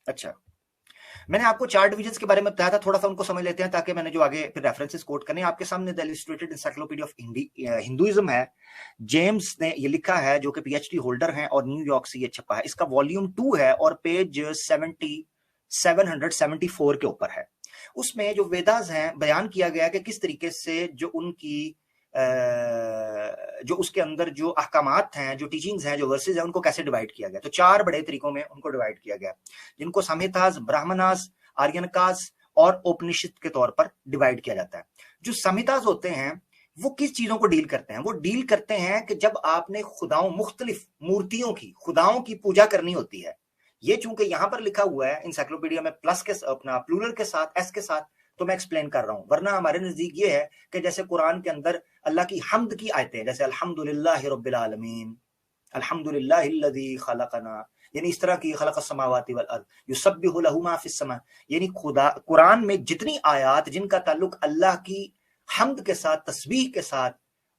अच्छा, मैंने आपको 4 डिविजन्स के बारे में बताया था, थोड़ा सा उनको समझ लेते हैं ताकि मैंने जो आगे फिर रेफरेंसेस कोट करने आपके सामने the illustrated encyclopedia of Hinduism है, जेम्स ने ये लिखा है, जो कि पीएचडी होल्डर हैं और न्यूयॉर्क से ये छपा है। इसका वॉल्यूम 2 है और पेज 774 के ऊपर है। उसमें जो वेदास हैं बयान किया गया कि किस तरीके से जो उनकी जो उसके अंदर जो अहकामात हैं, जो टीचिंग्स हैं, जो वर्सेस हैं, उनको कैसे डिवाइड किया गया। तो 4 बड़े तरीकों में उनको डिवाइड किया गया, जिनको संहितास, ब्राह्मणास, आर्यनकास और उपनिषद के तौर पर डिवाइड किया जाता है। जो संहितास होते हैं वो किस चीजों को डील करते हैं? वो डील करते हैं कि जब आपने खुदाओं, मुख्तलिफ मूर्तियों की, खुदाओं की पूजा करनी होती है। ये चूंकि यहां पर लिखा हुआ है इंसाइक्लोपीडिया में प्लस के अपना प्लूरल के साथ, एस के साथ, तो मैं एक्सप्लेन कर रहा हूं। वरना हमारे नजदीक ये है कि जैसे कुरान के अंदर अल्लाह की हम्द की आयतें, जैसे अल्हम्दुलिल्लाहि रब्बिल आलमीन, अल्हम्दुलिल्लाहिल्लज़ी खलक़ना, यानी इस तरह की खलक़स समावाति वल अर्द युसब्बिहु लहु मा फिस समा, यानी खुदा कुरान में जितनी आयात जिनका ताल्लुक अल्लाह की हम्द के साथ, तस्बीह के साथ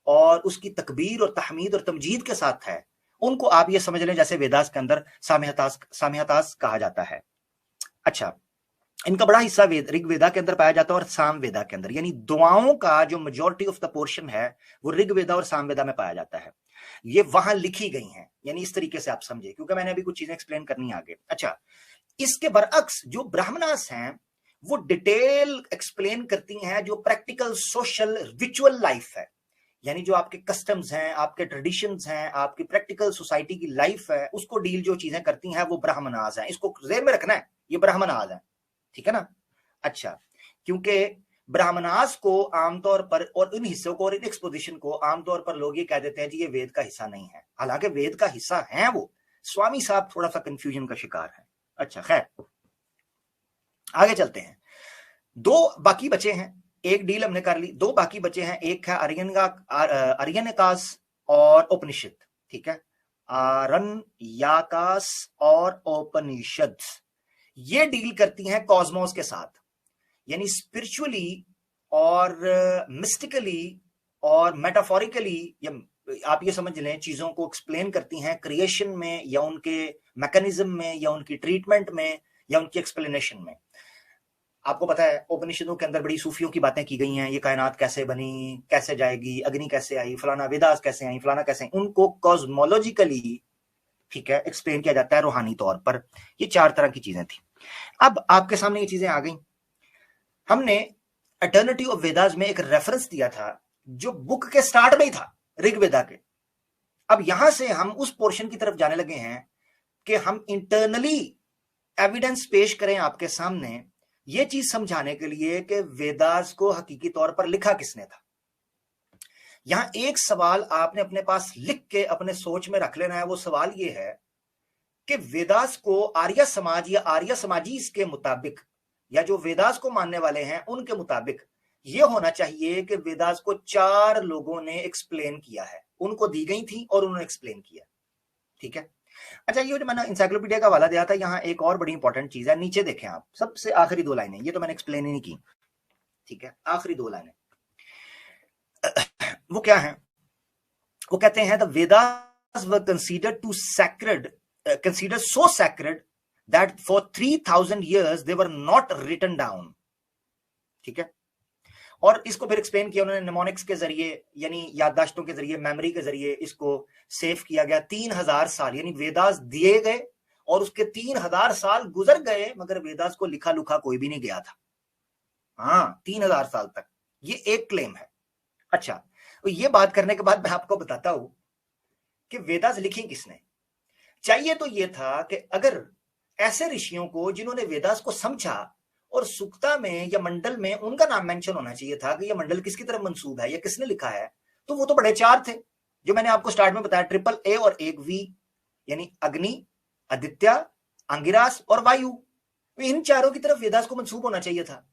और उसकी तकबीर और तहमीद और तमजीद के साथ है, उनको आप ये समझ लें जैसे वेदास के अंदर साम्यतास कहा जाता है। अच्छा, इनका बड़ा हिस्सा ऋग वेदा के अंदर पाया जाता है और साम वेदा के अंदर, यानी दुआओं का जो मेजॉरिटी ऑफ द पोर्शन है वो ऋग वेदा और साम वेदा में पाया जाता है। ये वहां लिखी गई हैं, यानी इस तरीके से आप समझे, क्योंकि मैंने अभी कुछ चीजें एक्सप्लेन करनी है आगे। अच्छा, इसके बरअक्स जो ब्राह्मणास हैं वो डिटेल एक्सप्लेन करती हैं जो प्रैक्टिकल सोशल रिचुअल लाइफ है, यानी जो आपके कस्टम्स हैं, आपके ट्रेडिशंस हैं, आपकी प्रैक्टिकल सोसाइटी की लाइफ है, उसको डील जो चीजें करती हैं वो ब्राह्मणास हैं। इसको जेर में रखना है, ये ब्राह्मणास है, ठीक है ना। अच्छा, क्योंकि ब्राह्मणास को आमतौर पर और इन हिस्सों को और इन एक्सपोजिशन को आमतौर पर लोग ये कह देते हैं जी ये वेद का हिस्सा नहीं है, हालांकि वेद का हिस्सा है वो। स्वामी साहब थोड़ा सा कंफ्यूजन का शिकार है। अच्छा, खैर आगे चलते हैं। 2 बाकी बचे हैं, एक डील हमने कर ली, 2 बाकी बचे हैं। एक है आर्यनकास और उपनिषद, ठीक है, आरण्यकास और उपनिषद। ये डील करती हैं कॉस्मोस के साथ, यानी स्पिरिचुअली और मिस्टिकली और मेटाफोरिकली, या आप ये समझ लें चीजों को एक्सप्लेन करती हैं क्रिएशन में या उनके मैकेनिज्म में या उनकी ट्रीटमेंट में या उनकी एक्सप्लेनेशन में। आपको पता है उपनिषदों के अंदर बड़ी सूफियों की बातें की गई हैं, ये कायनात कैसे बनी, कैसे जाएगी, अग्नि कैसे आई, फलाना वेदास कैसे आई, फलाना कैसे आई, उनको कॉस्मोलॉजिकली, ठीक है, एक्सप्लेन किया जाता है रूहानी तौर पर। ये 4 तरह की चीजें थी। अब आपके सामने ये चीजें आ गई। हमने एटर्निटी ऑफ वेदास में एक रेफरेंस दिया था जो बुक के स्टार्ट में ही था, ऋग्वेदा के। अब यहां से हम उस पोर्शन की तरफ जाने लगे हैं कि हम इंटरनली एविडेंस पेश करें आपके सामने, यह चीज समझाने के लिए कि वेदास को हकीकी तौर पर लिखा किसने था। यहां एक सवाल आपने अपने पास लिख के अपने सोच में रख लेना है। वो सवाल यह है कि वेदास को आर्य समाज या आर्य समाजी के मुताबिक, या जो वेदास को मानने वाले हैं उनके मुताबिक, यह होना चाहिए कि वेदास को 4 लोगों ने एक्सप्लेन किया है, उनको दी गई थी और उन्होंने एक्सप्लेन किया, ठीक है। अच्छा, ये जो मैंने इंसाइक्लोपीडिया का हवाला दिया था, यहां एक और बड़ी इंपॉर्टेंट चीज है, नीचे देखें आप, सबसे आखिरी 2 लाइनें, ये तो मैंने एक्सप्लेन ही नहीं की, ठीक है, आखिरी 2 लाइनें वो क्या है? वो कहते हैं the Vedas were considered to sacred, considered so sacred that for 3000 years they were not written down, ठीक है। और इसको फिर एक्सप्लेन किया उन्होंने निमोनिक्स के जरिए, यानी याददाश्तों के जरिए, मेमोरी के जरिए इसको सेव किया गया। 3000 साल, यानी वेदास दिए गए और उसके 3000 साल गुजर गए, मगर वेदास को लिखा लुखा कोई भी नहीं गया था। हाँ, 3000 साल तक, ये एक क्लेम है। अच्छा, तो ये बात करने के बाद मैं आपको बताता हूं कि वेदास लिखी किसने। चाहिए तो ये था कि अगर ऐसे ऋषियों को जिन्होंने वेदास को समझा और सुक्ता में या मंडल में उनका नाम मेंशन होना चाहिए था कि यह मंडल किसकी तरफ मंसूब है या किसने लिखा है, तो वो तो बड़े 4 थे जो मैंने आपको स्टार्ट में बताया, ट्रिपल ए और एक वी, यानी अग्नि, आदित्य, अंगिरास और वायु। इन 4 की तरफ वेदास को मंसूब होना चाहिए था।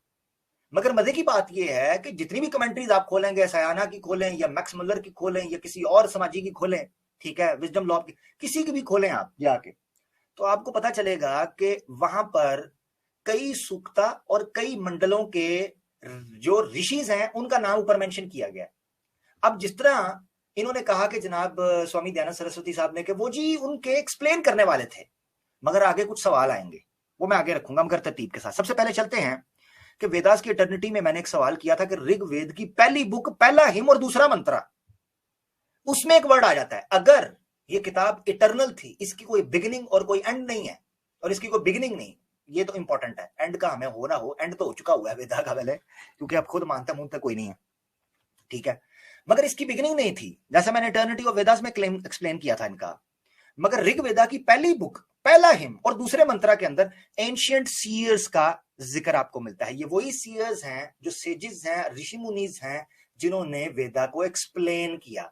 मगर मजे की बात यह है कि जितनी भी कमेंट्रीज आप खोलेंगे, सयाना की खोलें या मैक्स मुल्लर की खोलें या किसी और समाजी की खोलें, ठीक है, विजडम लॉ की, किसी की भी खोलें आप जाके, तो आपको पता चलेगा कि वहां पर कई सूक्ता और कई मंडलों के जो ऋषिज हैं उनका नाम ऊपर मेंशन किया गया। अब जिस तरह इन्होंने कहा कि जनाब स्वामी दयानंद सरस्वती साहब ने कि वो जी उनके एक्सप्लेन करने वाले थे, मगर आगे कुछ सवाल आएंगे, वो मैं आगे रखूंगा मगर तरतीब के साथ। सबसे पहले चलते हैं कि वेदास की इटर्निटी में मैंने एक सवाल किया था कि ऋग्वेद की पहली बुक, पहला हिम और दूसरा मंत्रा, उसमें एक वर्ड आ जाता है, अगर ये किताब इटर्नल थी, इसकी कोई बिगिनिंग और कोई एंड नहीं है, और इसकी कोई बिगिनिंग नहीं, ये तो इंपॉर्टेंट है, एंड का हमें हो ना हो, एंड तो हो चुका हुआ है वेदा का पहले, क्योंकि आप खुद मानते मूनते कोई नहीं है, ठीक है, मगर इसकी बिगिनिंग नहीं थी, जैसे मैंने इटर्निटी ऑफ वेदास में क्लेम एक्सप्लेन किया था इनका। मगर ऋग्वेदा की पहली बुक, पहला हिम और दूसरे मंत्रा के अंदर एंशियंट सीयर्स का जिक्र आपको मिलता है। ये वही सीयर्स हैं, जो सेजिस हैं, ऋषि मुनीज हैं, जिन्होंने वेदा को एक्सप्लेन किया।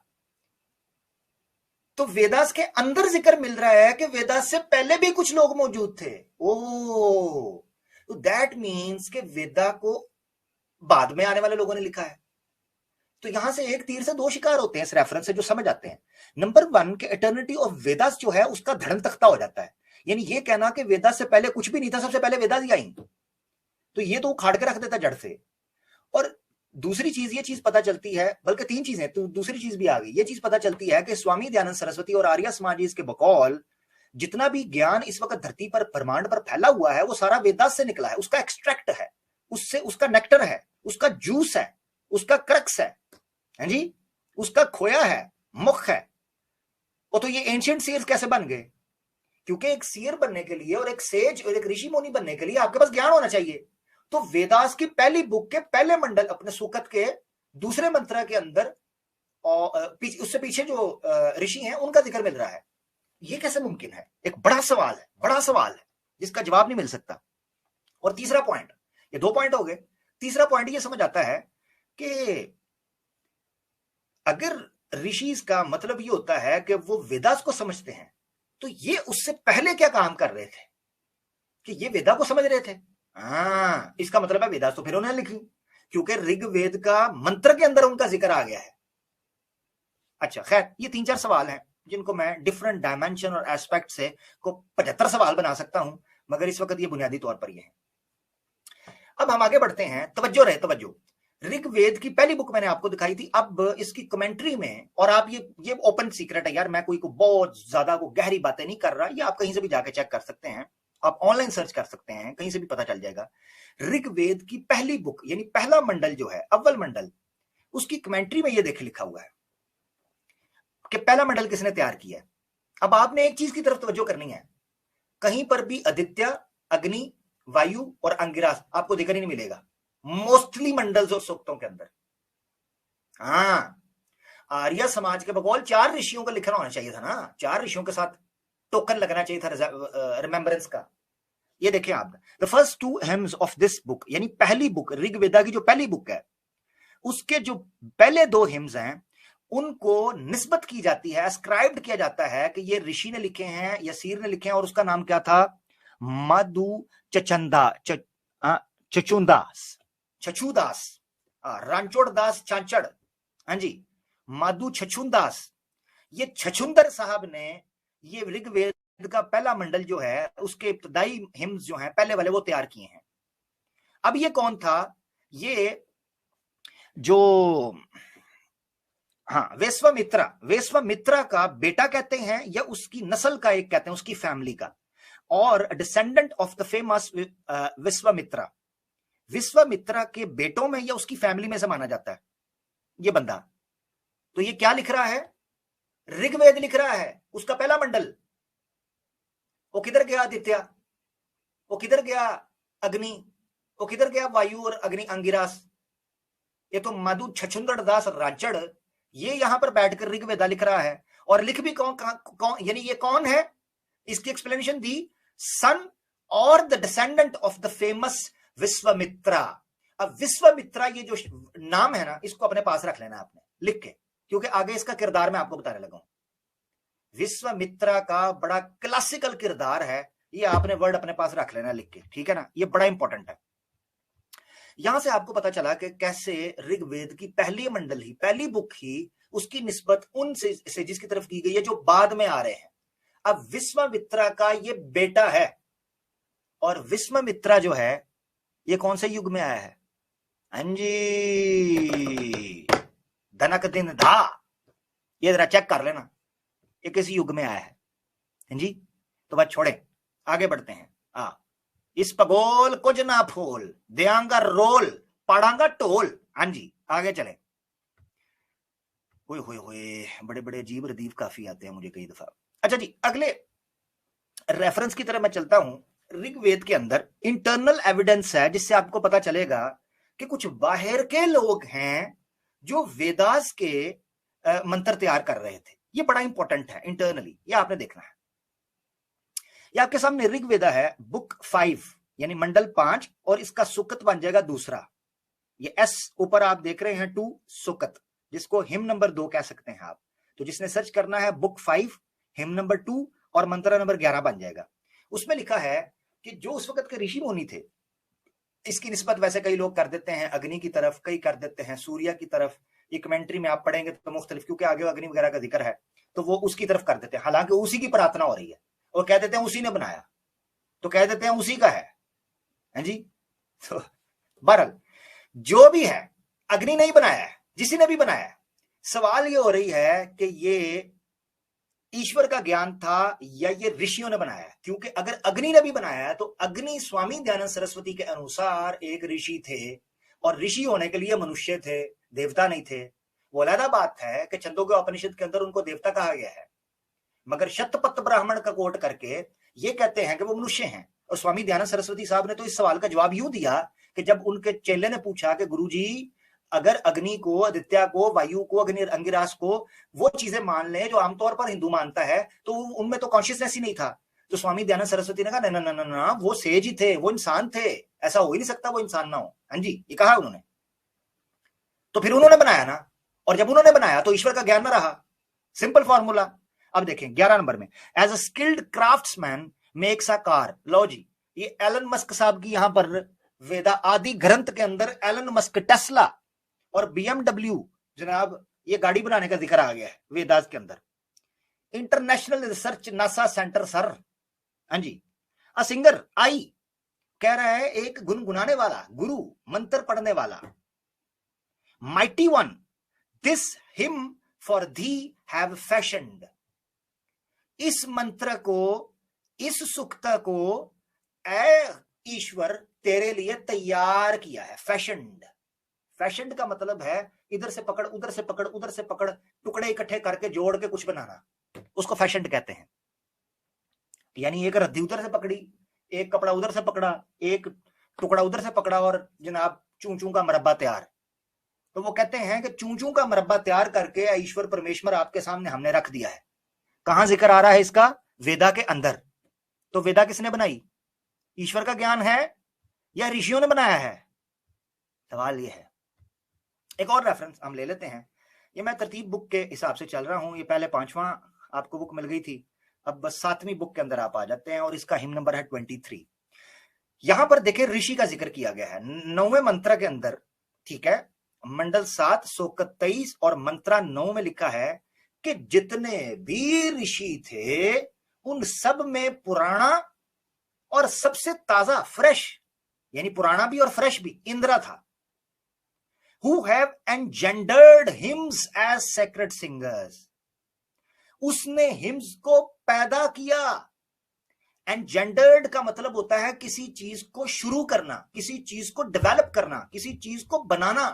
तो वेदास के अंदर जिक्र मिल रहा है कि वेदास से पहले भी कुछ लोग मौजूद थे। ओ, तो दैट मीन्स कि वेदा को बाद में आने वाले लोगों ने लिखा है। तो यहां से एक तीर से दो शिकार होते हैं इस रेफरेंस से, जो समझ आते हैं। नंबर वन, के इटर्निटी ऑफ वेदास जो है उसका धर्म तख्ता हो जाता है, यानी ये कहना कि वेदास से पहले कुछ भी नहीं था, सबसे पहले वेदास ही आई, तो ये तो उखाड़ के रख देता जड़ से। और दूसरी चीज, ये चीज पता चलती है, बल्कि तीन चीजें, तो दूसरी चीज भी आ गई, ये चीज पता चलती है कि स्वामी दयानंद सरस्वती और आर्य समाज इसके बकौल जितना भी ज्ञान इस वक्त धरती पर, ब्रह्मांड पर फैला हुआ है, वो सारा वेदास से निकला है, उसका एक्सट्रैक्ट है, उससे उसका नेक्टर है, उसका जूस है, उसका क्रक्स है जी, उसका खोया है, मुख है। और तो ये एंशिएंट सीयर्स कैसे बन गए? क्योंकि एक सीयर बनने के लिए और एक सेज और एक ऋषि मुनि बनने के लिए आपके पास ज्ञान होना चाहिए। तो वेदास की पहली बुक के पहले मंडल, अपने सूकत के दूसरे मंत्र के अंदर और उससे पीछे जो ऋषि हैं उनका जिक्र मिल रहा है। ये कैसे मुमकिन है? एक बड़ा सवाल है, बड़ा सवाल है जिसका जवाब नहीं मिल सकता। और तीसरा पॉइंट, ये दो पॉइंट हो गए, तीसरा पॉइंट ये समझ आता है कि अगर ऋषि का मतलब ये होता है कि वो वेदास को समझते हैं, तो ये उससे पहले क्या काम कर रहे थे कि ये वेदा को समझ रहे थे? हाँ, इसका मतलब है वेदास तो फिर उन्होंने लिखी, क्योंकि ऋग्वेद का मंत्र के अंदर उनका जिक्र आ गया है। अच्छा, खैर, ये तीन चार सवाल हैं जिनको मैं डिफरेंट डायमेंशन और एस्पेक्ट से को 75 सवाल बना सकता हूं, मगर इस वक्त ये बुनियादी तौर पर ये है। अब हम आगे बढ़ते हैं, तवज्जो रहे, तवज्जो। ऋग्वेद की पहली बुक मैंने आपको दिखाई थी, अब इसकी कमेंट्री में, और आप ये ओपन सीक्रेट है यार, मैं कोई को बहुत ज्यादा को गहरी बातें नहीं कर रहा, ये आप कहीं से भी जाके चेक कर सकते हैं, आप ऑनलाइन सर्च कर सकते हैं, कहीं से भी पता चल जाएगा। ऋग्वेद की पहली बुक यानी पहला मंडल जो है, अव्वल मंडल, उसकी कमेंट्री में ये देखे लिखा हुआ है कि पहला मंडल किसने तैयार किया है। अब आपने एक चीज की तरफ तवज्जो करनी है, कहीं पर भी आदित्य, अग्नि, वायु और अंगिरास आपको देखने नहीं मिलेगा, मोस्टली मंडल्स और सूक्तों के अंदर। हाँ, आर्य समाज के बकौल 4 ऋषियों का लिखना होना चाहिए था ना, 4 ऋषियों के साथ टोकन लगना चाहिए था रिमेम्बरेंस का। ये देखिए आप, the first 2 hymns of this book, यानी पहली बुक, ऋग्वेदा की जो पहली बुक है, उसके जो पहले 2 हिम्स हैं, उनको निस्बत की जाती है, अस्क्राइब्ड किया जाता है कि ये ऋषि ने लिखे हैं या सीर ने लिखे हैं, और उसका नाम क्या था? मधु छछूदास, रणछोड़ दास चांचड़, हाँ जी, माधु छछूदास। ये छछुंदर साहब ने ये ऋग्वेद का पहला मंडल जो है, उसके इब्तदाई हिम्स जो हैं पहले वाले, वो तैयार किए हैं। अब ये कौन था? ये जो, हाँ, वेश्वामित्रा का बेटा कहते हैं, या उसकी नस्ल का एक कहते हैं, उसकी फैमिली का, और descendant of the famous Vishwamitra के बेटों में या उसकी फैमिली में से माना जाता है ये बंदा। तो ये क्या लिख रहा है? ऋग्वेद लिख रहा है, उसका पहला मंडल। वो किधर गया आदित्य? वो किधर गया अग्नि? वो किधर गया वायु और अग्नि अंगिरास? ये तो मधु छछुंदर दास राजड़, ये यहां पर बैठकर ऋग्वेदा लिख रहा है। और लिख भी कौन यानी ये कौन है? इसकी एक्सप्लेनेशन दी, सन और the descendant of the famous Vishwamitra. अब विश्वामित्रा ये जो नाम है ना, इसको अपने पास रख लेना आपने लिख के, क्योंकि आगे इसका किरदार मैं आपको बताने लगा हूं। विश्वामित्रा का बड़ा क्लासिकल किरदार है, ये आपने वर्ड अपने पास रख लेना लिख के, ठीक है ना, ये बड़ा इंपॉर्टेंट है। यहां से आपको पता चला कि कैसे ऋग्वेद की पहली मंडल ही, पहली बुक ही, उसकी निस्बत उन से जिसकी तरफ की गई है जो बाद में आ रहे हैं। अब विश्वामित्रा का ये बेटा है, और विश्वामित्रा जो है ये कौन से युग में आया है? अंजी धनक दिन धा, ये जरा चेक कर लेना, ये किस युग में आया है जी। तो बात छोड़े, आगे बढ़ते हैं। इस पगोल कुछ ना फोल, देंगा रोल, पढ़ांगा टोल। हाँ जी, आगे चले। ओए होए होए, बड़े बड़े अजीब रदीफ काफी आते हैं मुझे कई दफा। अच्छा जी, अगले रेफरेंस की तरह मैं चलता हूं। ऋग्वेद के अंदर इंटरनल एविडेंस है जिससे आपको पता चलेगा कि कुछ बाहर के लोग हैं जो वेदास के मंत्र तैयार कर रहे थे। ये बड़ा इंपॉर्टेंट है इंटरनली, ये आपने देखना है। ये आपके सामने ऋग्वेदा है, बुक 5 यानी मंडल 5, और इसका सुकत बन जाएगा दूसरा। ये एस ऊपर आप देख रहे हैं 2 सुकत, जिसको हिम नंबर 2 कह सकते हैं आप। तो जिसने सर्च करना है बुक 5 हिम नंबर 2 और मंत्र नंबर 11 बन जाएगा। उसमें लिखा है कि जो उस वक्त के ऋषि मुनि थे, इसकी निस्बत वैसे कई लोग कर देते हैं अग्नि की तरफ, कई कर देते हैं सूर्य की तरफ। ये कमेंट्री में आप पढ़ेंगे तो मुख्तलिफ, क्योंकि आगे अग्नि वगैरह का जिक्र है तो वो उसकी तरफ कर देते हैं, हालांकि उसी की प्रार्थना हो रही है, और कह देते हैं उसी ने बनाया, तो कह देते हैं उसी का है जी। तो बहरहाल जो भी है, अग्नि नहीं बनाया है, जिसी ने भी बनाया है। सवाल ये हो रही है कि ये ईश्वर का ज्ञान था या ये ऋषियों ने बनाया है, क्योंकि अगर अग्नि ने भी बनाया है तो अग्नि स्वामी दयानंद सरस्वती के अनुसार एक ऋषि थे, और ऋषि होने के लिए मनुष्य थे, देवता नहीं थे। वो अलग बात है कि छंदोग्य उपनिषद के अंदर उनको देवता कहा गया है, मगर शतपथ ब्राह्मण का कोट करके ये कहते हैं कि वो मनुष्य हैं। और स्वामी दयानंद सरस्वती साहब ने तो इस सवाल का जवाब यूं दिया कि जब उनके चेले ने पूछा कि गुरुजी, अगर अग्नि को, आदित्य को, वायु को, अग्नि अंगिरास को वो चीजें मान ले जो आमतौर पर हिंदू मानता है, तो उनमें तो कॉन्शियसनेस ही नहीं था। तो स्वामी दयानंद सरस्वती ने कहा ना ना ना ना, वो सेज ही थे, वो इंसान थे, ऐसा हो ही नहीं सकता वो इंसान ना हो। हाँ जी, ये कहा उन्होंने। तो फिर उन्होंने बनाया ना, और जब उन्होंने बनाया तो ईश्वर का ज्ञान ना रहा। Simple formula. अब देखें 11 नंबर में, as a skilled craftsman makes a car. लो जी, ये एलन मस्क साहब की यहां पर वेदा आदि ग्रंथ के अंदर एलन मस्क, टेस्ला और BMW जनाब, ये गाड़ी बनाने का जिक्र आ गया है वेदास के अंदर। International research NASA centre sir. हाँ जी। अ सिंगर आई कह रहा है, एक गुनगुनाने वाला, गुरु मंत्र पढ़ने वाला। Mighty one, this him for the have fashioned. इस मंत्र को, इस सुक्त को ए ईश्वर तेरे लिए तैयार किया है। फैशन्ड, फैशन्ड का मतलब है इधर से पकड़, उधर से पकड़, उधर से पकड़, टुकड़े इकट्ठे करके जोड़ के कुछ बनाना, उसको फैशन्ड कहते हैं। यानी एक रद्दी उधर से पकड़ी, एक कपड़ा उधर से पकड़ा, एक टुकड़ा उधर से पकड़ा, और जनाब चूचू का मरब्बा तैयार। तो वो कहते हैं कि चूचू का मरब्बा तैयार करके ईश्वर परमेश्वर आपके सामने हमने रख दिया है। कहां जिक्र आ रहा है इसका? वेदा के अंदर। तो वेदा किसने बनाई? ईश्वर का ज्ञान है या ऋषियों ने बनाया है? सवाल ये है। एक और रेफरेंस हम ले लेते हैं। ये मैं तरतीब बुक के हिसाब से चल रहा हूं। ये पहले 5वां आपको बुक मिल गई थी, अब बस 7वीं बुक के अंदर आप आ जाते हैं, और इसका हिम नंबर है 23। यहां पर देखें ऋषि का जिक्र किया गया है 9वें मंत्र के अंदर, ठीक है, मंडल 7 सोकत 23 और मंत्रा 9 में लिखा है कि जितने भी ऋषि थे उन सब में पुराना और सबसे ताजा, फ्रेश, यानी पुराना भी और फ्रेश भी, इंद्रा था। Who have engendered hymns as sacred singers. उसने हिम्स को पैदा किया। एंजेंडर्ड का मतलब होता है किसी चीज को शुरू करना, किसी चीज को डेवलप करना, किसी चीज को बनाना।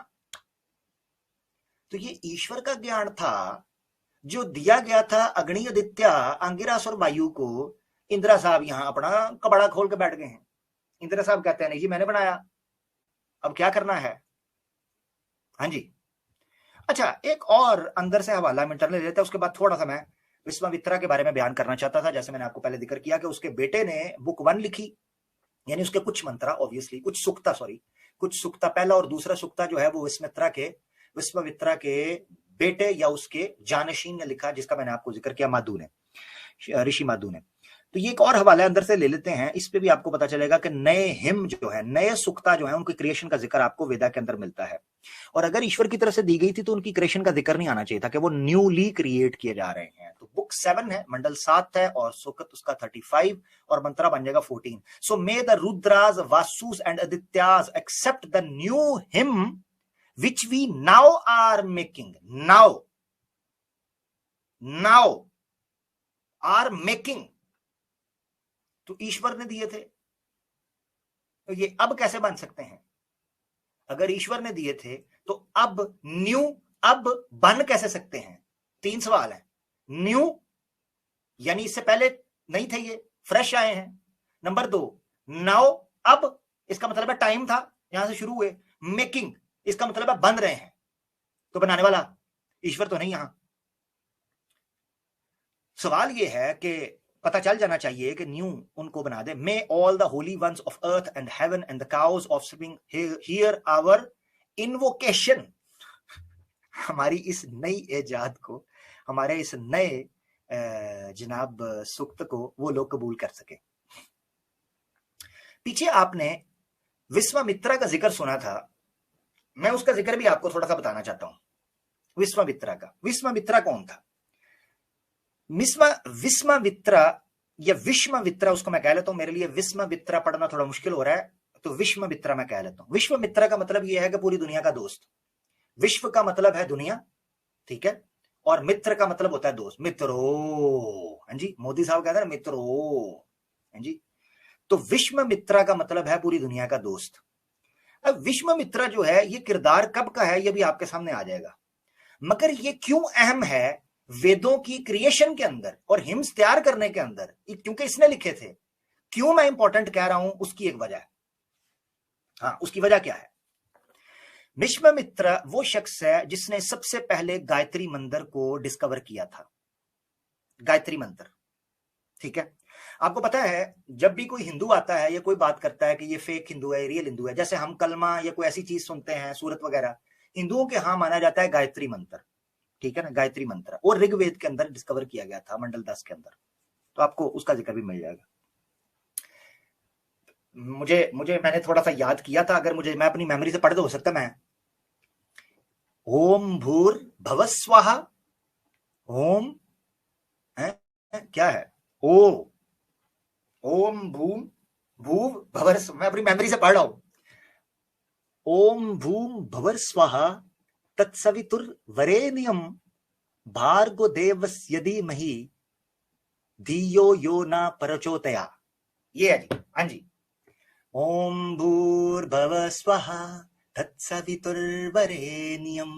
तो ये ईश्वर का ज्ञान था जो दिया गया था अग्नि, आदित्य, अंगिरास और वायु को। इंदिरा साहब यहां अपना कबाड़ा खोल के बैठ गए हैं। इंदिरा साहब कहते हैं नहीं जी मैंने बनाया, अब क्या करना है। हाँ जी। अच्छा, एक और अंदर से हवाला में ले लेते हैं, उसके बाद थोड़ा सा मैं विश्वामित्रा के बारे में बयान करना चाहता था। जैसे मैंने आपको पहले जिक्र किया कि उसके बेटे ने बुक 1 लिखी, यानी उसके कुछ मंत्रा, ऑब्वियसली कुछ सुक्ता, कुछ सुक्ता, पहला और दूसरा सुक्ता जो है वो विश्वामित्रा के बेटे या उसके जानशीन ने लिखा, जिसका मैंने आपको जिक्र किया, माधु ने, ऋषि माधु ने। तो ये एक और हवाला अंदर से ले लेते हैं, इस पे भी आपको पता चलेगा कि नए हिम जो है, नए सुक्ता जो है, उनके क्रिएशन का जिक्र आपको वेदा के अंदर मिलता है। और अगर ईश्वर की तरफ से दी गई थी तो उनकी क्रिएशन का जिक्र नहीं आना चाहिए था कि वो न्यूली क्रिएट किए जा रहे हैं। तो बुक 7 है, मंडल 7 है, और सुकत उसका 35 और मंत्रा बन जाएगा 14। So may the Rudras, Vasus and Adityas accept the new hymn which we now are making. Now are making, तो ईश्वर ने दिए थे। तो ये अब कैसे बन सकते हैं? अगर ईश्वर ने दिए थे तो अब न्यू, अब बन कैसे सकते हैं? 3 सवाल है। न्यू यानी इससे पहले नहीं थे, ये फ्रेश आए हैं। नंबर 2, नाउ, अब इसका मतलब है टाइम था, यहां से शुरू हुए। मेकिंग इसका मतलब है बन रहे हैं, तो बनाने वाला ईश्वर तो नहीं यहां। सवाल ये है कि पता चल जाना चाहिए कि न्यू उनको बना दे। May all the holy ones of earth and heaven and the cows of spring hear our invocation. हमारी इस नई इजाद को, हमारे इस नए जनाब सुक्त को वो लोग कबूल कर सके। पीछे आपने विश्वामित्रा का जिक्र सुना था, मैं उसका जिक्र भी आपको थोड़ा सा बताना चाहता हूं। विश्वामित्रा का, विश्वामित्रा कौन था? विश्वामित्रा या विश्वामित्रा उसको मैं कह लेता हूं, मेरे लिए विश्वामित्रा पढ़ना थोड़ा मुश्किल हो रहा है, तो विश्वामित्रा मैं कह लेता हूं। विश्वामित्रा का मतलब यह है कि पूरी दुनिया का दोस्त। विश्व का मतलब है दुनिया, ठीक है, और मित्र का मतलब होता है दोस्त, मित्रो। हाँ जी, मोदी साहब कहते हैं मित्रो। हाँ जी, तो विश्वामित्रा का मतलब है पूरी दुनिया का दोस्त। अब विश्वामित्रा जो है ये किरदार कब का है ये भी आपके सामने आ जाएगा, मगर ये क्यों अहम है वेदों की क्रिएशन के अंदर और हिम्स तैयार करने के अंदर, क्योंकि इसने लिखे थे। क्यों मैं इंपॉर्टेंट कह रहा हूं, उसकी एक वजह है। हाँ, उसकी वजह क्या है? विश्वामित्र वो शख्स है जिसने सबसे पहले गायत्री मंत्र को डिस्कवर किया था। गायत्री मंत्र, ठीक है। आपको पता है जब भी कोई हिंदू आता है या कोई बात करता है कि ये फेक हिंदू है, रियल हिंदू है, जैसे हम कलमा या कोई ऐसी चीज सुनते हैं, सूरत वगैरह, हिंदुओं के यहां माना जाता है गायत्री मंत्र, ठीक है ना। गायत्री मंत्र और ऋग्वेद के अंदर डिस्कवर किया गया था, मंडल 10 के अंदर, तो आपको उसका जिक्र भी मिल जाएगा। मुझे मैंने थोड़ा सा याद किया था, अगर मैं अपनी मेमोरी से पढ़ दो, हो सकता मैं ओम भूर भव स्वाहा, ओम क्या है, ओ ओम भूम भूव भवर, मैं अपनी मेमोरी से पढ़ रहा हूं। ओम भूम भवर स्वाहा तत्सवितुर्वरेण्यम भार्गो देवस्य धीमहि धियो यो न प्रचोदया। ये है जी, हाँ जी। ओम भूर्भुवः स्वः तत्सवितुर्वरेण्यम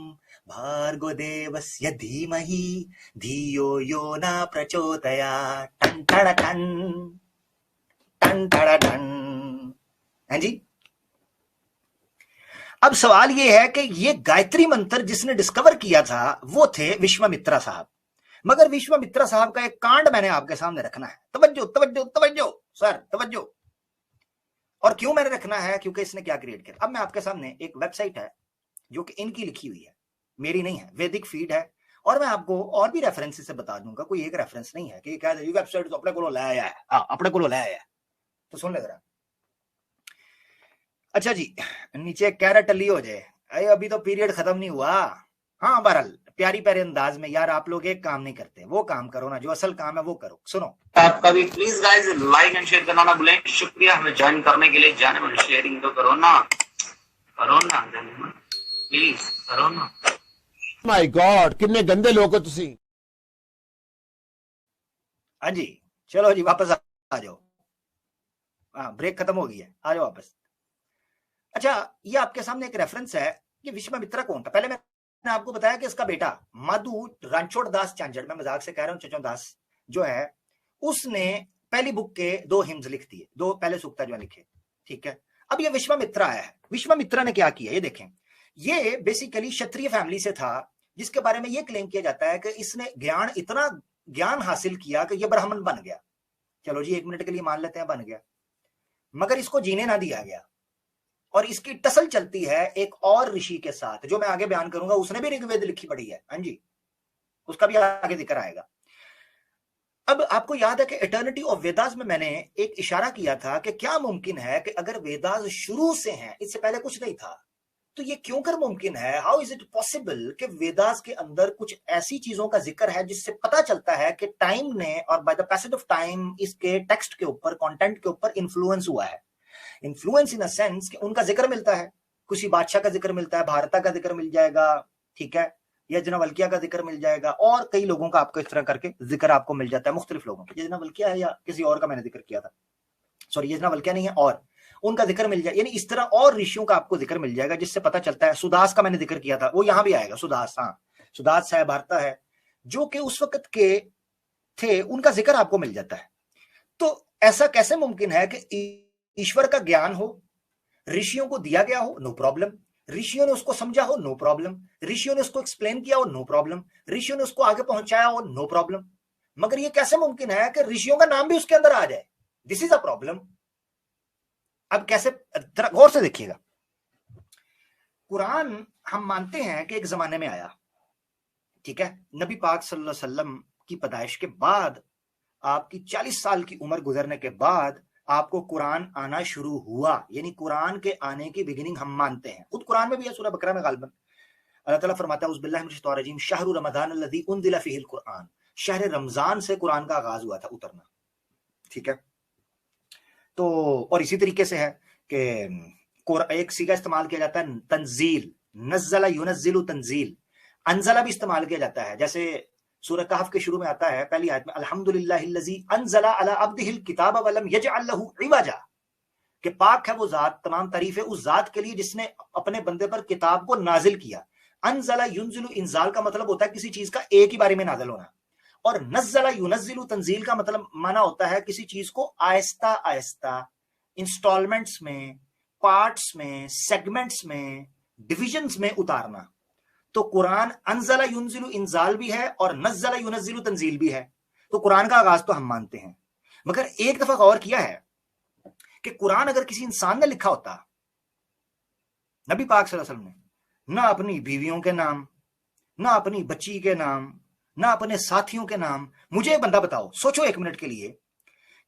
भार्गो देवस्य धीमहि धियो यो न प्रचोदयात्। टन टन टन टन टन टन। हाँ जी। अब सवाल यह है कि ये गायत्री मंत्र जिसने डिस्कवर किया था वो थे विश्वामित्रा साहब, मगर विश्वामित्रा साहब का एक कांड मैंने आपके सामने रखना है। तवज्जो तवज्जो तवज्जो सर, तवज्जो। और क्यों मैंने रखना है? क्योंकि इसने क्या क्रिएट किया। अब मैं आपके सामने एक वेबसाइट है जो कि इनकी लिखी हुई है, मेरी नहीं है, वैदिक फीड है, और मैं आपको और भी रेफरेंसेस से बता दूंगा, कोई एक रेफरेंस नहीं है कि क्या वेबसाइट तो अपने को लाया है, अपने को लाया है, तो सुन ले जरा। अच्छा जी, नीचे कैरेट टली हो जाए, अभी तो पीरियड खत्म नहीं हुआ। हाँ, बहरहाल प्यारी प्यारे अंदाज में, यार आप लोग एक काम नहीं करते, वो काम करो ना, जो असल काम है वो करो। सुनो, आपका भी please guys like and share करना ना भूलें। शुक्रिया हमें ज्वाइन करने के लिए। जाने में शेयरिंग तो करो ना प्लीज करो ना। माय गॉड, कितने गंदे लोग हो तुसी। हाँ जी, चलो जी वापस आ जाओ। हाँ, ब्रेक खत्म हो गई है, आ जाओ वापस। अच्छा, ये आपके सामने एक रेफरेंस है। ये विश्वामित्रा कौन था? पहले मैंने आपको बताया कि इसका बेटा माधु रणछोड़ दास चांजड़, मैं मजाक से कह रहा हूं, चचो दास जो है, उसने पहली बुक के 2 हिम्स लिख दिए, 2 पहले सूक्ता जो लिखे, ठीक है। अब ये विश्वामित्रा आया है। विश्वामित्रा ने क्या किया ये देखें। ये बेसिकली क्षत्रिय फैमिली से था, जिसके बारे में ये क्लेम किया जाता है कि इसने इतना ज्ञान हासिल किया कि ये ब्राह्मण बन गया। चलो जी, 1 मिनट के लिए मान लेते हैं बन गया, मगर इसको जीने ना दिया गया, और इसकी टसल चलती है एक और ऋषि के साथ, जो मैं आगे बयान करूंगा। उसने भी ऋग्वेद लिखी पड़ी है, हाँ जी, उसका भी आगे जिक्र आएगा। अब आपको याद है कि इटर्निटी ऑफ वेदास में मैंने एक इशारा किया था कि क्या मुमकिन है कि अगर वेदास शुरू से हैं, इससे पहले कुछ नहीं था, तो ये क्यों कर मुमकिन है? हाउ इज इट पॉसिबल कि वेदास के अंदर कुछ ऐसी चीजों का जिक्र है जिससे पता चलता है कि टाइम ने और by the passage of time इसके टेक्स्ट के ऊपर, कंटेंट के ऊपर इन्फ्लुएंस हुआ है। इन्फ्लुएंस इन अ सेंस कि उनका जिक्र मिलता है, किसी बादशाह का जिक्र मिलता है, भारता का जिक्र मिल जाएगा, ठीक है, यज्ञवल्क्य का जिक्र मिल जाएगा, और कई लोगों का आपको इस तरह करके जिक्र आपको मिल जाता है, मुख्तलिफ लोगों का। यज्ञवल्क्य है या किसी और का मैंने जिक्र किया था, सॉरी यज्ञवल्क्य नहीं है, और उनका जिक्र मिल जाए, यानी इस तरह और ऋषियों का आपको जिक्र मिल जाएगा जिससे पता चलता है। सुदास का मैंने जिक्र किया था, वो यहां भी आएगा। सुदास, हाँ, सुदास है, भारता है, जो कि उस वक्त के थे, उनका जिक्र आपको मिल जाता है। तो ऐसा कैसे मुमकिन है कि ईश्वर का ज्ञान हो, ऋषियों को दिया गया हो, नो प्रॉब्लम, ऋषियों ने उसको समझा हो, नो प्रॉब्लम, ऋषियों ने उसको एक्सप्लेन किया हो, नो प्रॉब्लम, ऋषियों ने उसको आगे पहुंचाया हो, नो प्रॉब्लम, मगर ये कैसे मुमकिन है कि ऋषियों का नाम भी उसके अंदर आ जाए? This is a problem. अब कैसे, गौर से देखिएगा, कुरान हम मानते हैं कि एक जमाने में आया, ठीक है, नबी पाक सल्लल्लाहु अलैहि वसल्लम की पैदाइश के बाद, आपकी 40 साल की उम्र गुजरने के बाद आपको कुरान आना शुरू हुआ, यानी कुरान के आने की बिगिनिंग हम मानते हैं। खुद कुरान में भी है, सूरह बकरा में गालिबन अल्लाह ताला फरमाता है, उज़ बिल्लाहि मिनश शैतानिर रजीम, शहरु रमज़ान अल्लज़ी उनज़िला फ़ीहिल कुरान, शहर रमजान से कुरान का आगाज हुआ था उतरना, ठीक है। तो और इसी तरीके से है कि एक सीगा इस्तेमाल किया जाता है तंजील, नज़्ज़ला युनज़्ज़िलु तंजील, अंज़ला भी इस्तेमाल किया जाता है। जैसे सूरह कहफ के शुरू में आता है पहली आयत में, अल्हम्दुलिल्लाहिल्लज़ी अंज़ला अला अब्दिहिल किताब व लम यजअल लहू इवजा, कि पाक है वो जात, तमाम तारीफें उस जात के लिए जिसने अपने बंदे पर किताब को नाजिल किया। अंज़ला युनज़िलु, इंज़ाल का मतलब होता है किसी चीज का एक ही बारे में नाजिल होना, और नज़्ज़ला युनज़्ज़िलु तंजील का मतलब माना होता है किसी चीज को आहिस्ता आहिस्ता, इंस्टॉलमेंट्स में, पार्ट्स में, सेगमेंट्स में, डिविजन्स में उतारना। तो कुरान अंज़ला युनज़िलु इंज़ाल भी है और नज़्ज़ला युनज़्ज़िलु तंजील भी है। तो कुरान का आगाज तो हम मानते हैं, मगर एक दफा गौर किया है कि कुरान अगर किसी इंसान ने लिखा होता, नबी पाक सल्लल्लाहु अलैहि वसल्लम ने, ना अपनी बीवियों के नाम, ना अपनी बच्ची के नाम, ना अपने साथियों के नाम। मुझे एक बंदा बताओ, सोचो एक मिनट के लिए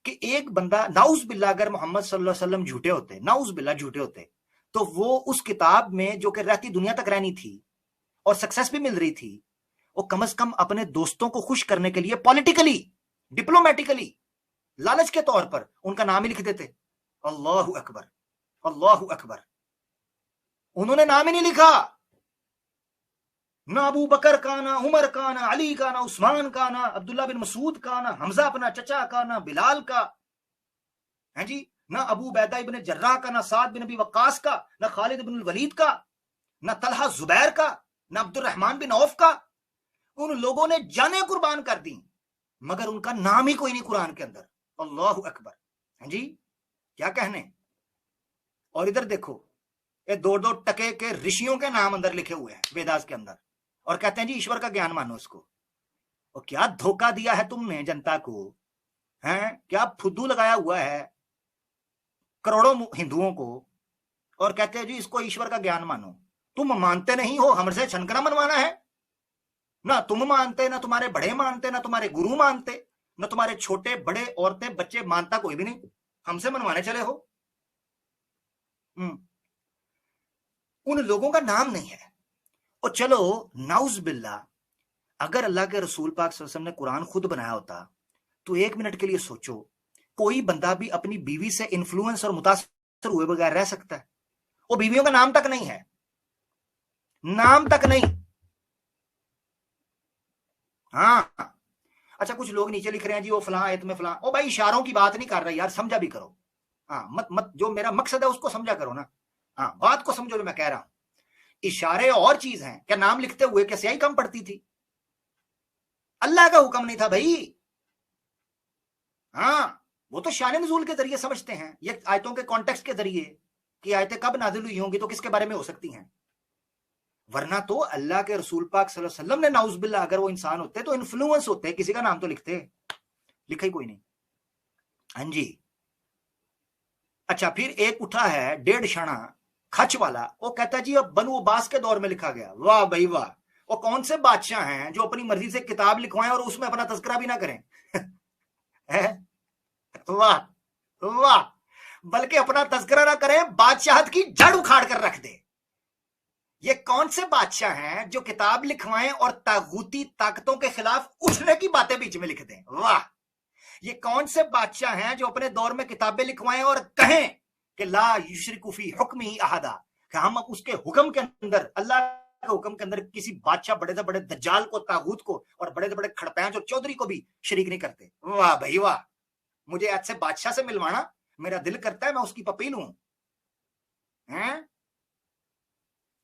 कि एक बंदा, नाउज बिल्ला, अगर मोहम्मद सल्लल्लाहु अलैहि वसल्लम झूठे होते, नाउज बिल्ला झूठे होते, तो वो उस किताब में जो कि रहती दुनिया तक रहनी थी और सक्सेस भी मिल रही थी, वो कम से कम अपने दोस्तों को खुश करने के लिए पॉलिटिकली, डिप्लोमेटिकली, लालच के तौर पर उनका नाम ही लिख देते। अल्लाहु अकबर, अल्लाहु अकबर। उन्होंने नाम ही नहीं लिखा, ना अबू बकर का, ना उमर का, ना अली का, ना उस्मान का, ना अब्दुल्ला बिन मसूद का, ना हमजा अपना चचा का, ना बिलाल का, है जी, ना अबू बैदा इब्न जर्राह का, ना साद बिन अबी वक्कास का, ना खालिद बिन वलीद का, ना तलहा जुबैर का, ना अब्दुर्रहमान बिन औफ का। उन लोगों ने जाने कुर्बान कर दी, मगर उनका नाम ही कोई नहीं कुरान के अंदर। अल्लाहु अकबर, है जी, क्या कहने। और इधर देखो, ये 2-2 टके के ऋषियों के नाम अंदर लिखे हुए हैं वेदास के अंदर, और कहते हैं जी ईश्वर का ज्ञान मानो उसको। और क्या धोखा दिया है तुमने जनता को, हैं, क्या फुद्दू लगाया हुआ है करोड़ों हिंदुओं को, और कहते हैं जी इसको ईश्वर का ज्ञान मानो। तुम मानते नहीं हो, हमसे छनकना मनवाना है? ना तुम मानते, ना तुम्हारे बड़े मानते, ना तुम्हारे गुरु मानते, ना तुम्हारे छोटे बड़े औरतें बच्चे, मानता कोई भी नहीं, हमसे मनवाने चले हो। उन लोगों का नाम नहीं है। और चलो नाउज बिल्ला, अगर अल्लाह के रसूल पाक सल्लल्लाहु अलैहि वसल्लम ने कुरान खुद बनाया होता, तो एक मिनट के लिए सोचो, कोई बंदा भी अपनी बीवी से इन्फ्लुएंस और मुतासर हुए बगैर रह सकता है? वो बीवियों का नाम तक नहीं है, नाम तक नहीं। हाँ, अच्छा, कुछ लोग नीचे लिख रहे हैं जी वो फलां आयत में फलां। ओ भाई, इशारों की बात नहीं कर रहा यार, समझा भी करो। हाँ, मत जो मेरा मकसद है उसको समझा करो ना। हाँ, बात को समझो जो मैं कह रहा हूं। इशारे और चीज हैं। क्या नाम लिखते हुए क्या स्याही कम पड़ती थी? अल्लाह का हुक्म नहीं था भाई। हाँ, वो तो शान नुज़ूल के जरिए समझते हैं, ये आयतों के कॉन्टेक्स्ट के जरिए कि आयतें कब नाजिल हुई होंगी तो किसके बारे में हो सकती हैं। वरना तो अल्लाह के रसूल पाक सल्लल्लाहु अलैहि वसल्लम ने, नाउज़ बिल्लाह, अगर वो इंसान होते तो इन्फ्लुएंस होते, किसी का नाम तो लिखते, लिखा ही कोई नहीं। हाँ जी। अच्छा, फिर एक उठा है 1.5 शणा खच वाला, वो कहता है जी अब बनु अब्बास के दौर में लिखा गया। वाह भाई वाह, वो कौन से बादशाह हैं जो अपनी मर्जी से किताब लिखवाएं और उसमें अपना तज़किरा भी ना करें? वाह वाह, बल्कि अपना तज़किरा ना करें, बादशाहत की जड़ उखाड़ कर रख दे। ये कौन से बादशाह हैं जो किताब लिखवाएं और तागूती ताकतों के खिलाफ उठने की बातें बीच में लिख दें? वाह, ये कौन से बादशाह हैं जो अपने दौर में किताबें लिखवाएं और कहें कि ला युशरिकु फी हुक्मिही अहदा, कि हम उसके हुक्म के अंदर, अल्लाह के हुक्म के अंदर किसी बादशाह, बड़े से बड़े दज्जाल को, तागूत को और बड़े से बड़े खड़पैंच और चौधरी को भी शरीक नहीं करते। वाह भाई वाह, मुझे आज से बादशाह से मिलवाना, मेरा दिल करता है मैं उसकी पपी लूं। हैं?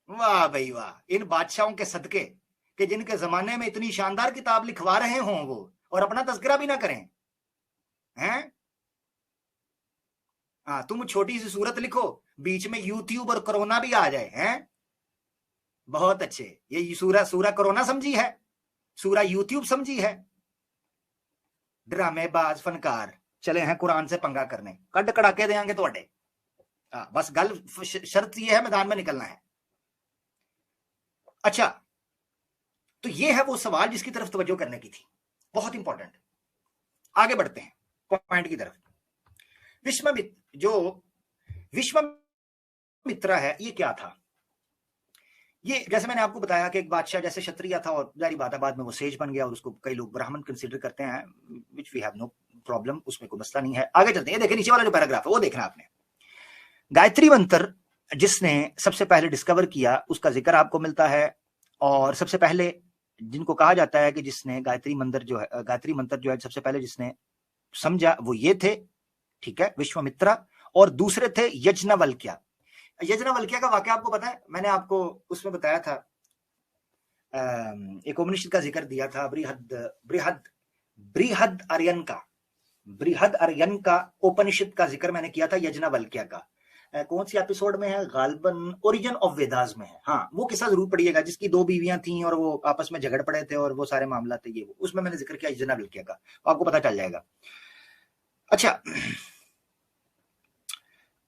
वाह भाई वाह, इन बादशाहों के सदके कि जिनके जमाने में इतनी शानदार किताब लिखवा रहे हों वो और अपना तज़किरा भी ना करें। हैं? हाँ, तुम छोटी सी सूरत लिखो, बीच में यूट्यूब और कोरोना भी आ जाए। हैं? बहुत अच्छे। ये सूरा कोरोना समझी है, सूरा यूट्यूब समझी है। ड्रामेबाज फनकार चले हैं कुरान से पंगा करने, कड कड़ाके देंगे थोड़े। बस गल शर्त ये है, मैदान में निकलना है। अच्छा, तो ये है वो सवाल जिसकी तरफ तवज्जो करने की थी, बहुत इंपॉर्टेंट। आगे बढ़ते हैं पॉइंट की तरफ। विश्वामित्र है, ये क्या था? ये जैसे मैंने आपको बताया कि एक बादशाह जैसे क्षत्रिय था और जारी बात है बाद में वो सेज बन गया और उसको कई लोग ब्राह्मण कंसीडर करते हैं, which we have no problem, उसमें कोई मसला नहीं है। आगे चलते हैं, देखिए नीचे वाला जो पैराग्राफ है वो देखना आपने। गायत्री मंत्र जिसने सबसे पहले डिस्कवर किया उसका जिक्र आपको मिलता है, और सबसे पहले जिनको कहा जाता है कि जिसने गायत्री मंत्र जो है सबसे पहले जिसने समझा वो ये थे, ठीक है, विश्वामित्र, और दूसरे थे यज्ञवल्क्य। यज्ञवल्क्य का वाकया आपको पता है, मैंने आपको उसमें बताया था, एक उपनिषद का जिक्र दिया था, बृहद आर्यन का उपनिषद का जिक्र मैंने किया था यज्ञवल्क्य का। कौन सी एपिसोड में है? गालबन ओरिजिन ऑफ वेदास में है। हाँ, वो किस्सा जरूर पढ़िएगा जिसकी 2 बीवियां थी और वो आपस में झगड़ पड़े थे और वो सारे मामला थे, ये उसमें मैंने जिक्र किया यज्ञवल्क्य का, आपको पता चल जाएगा। अच्छा,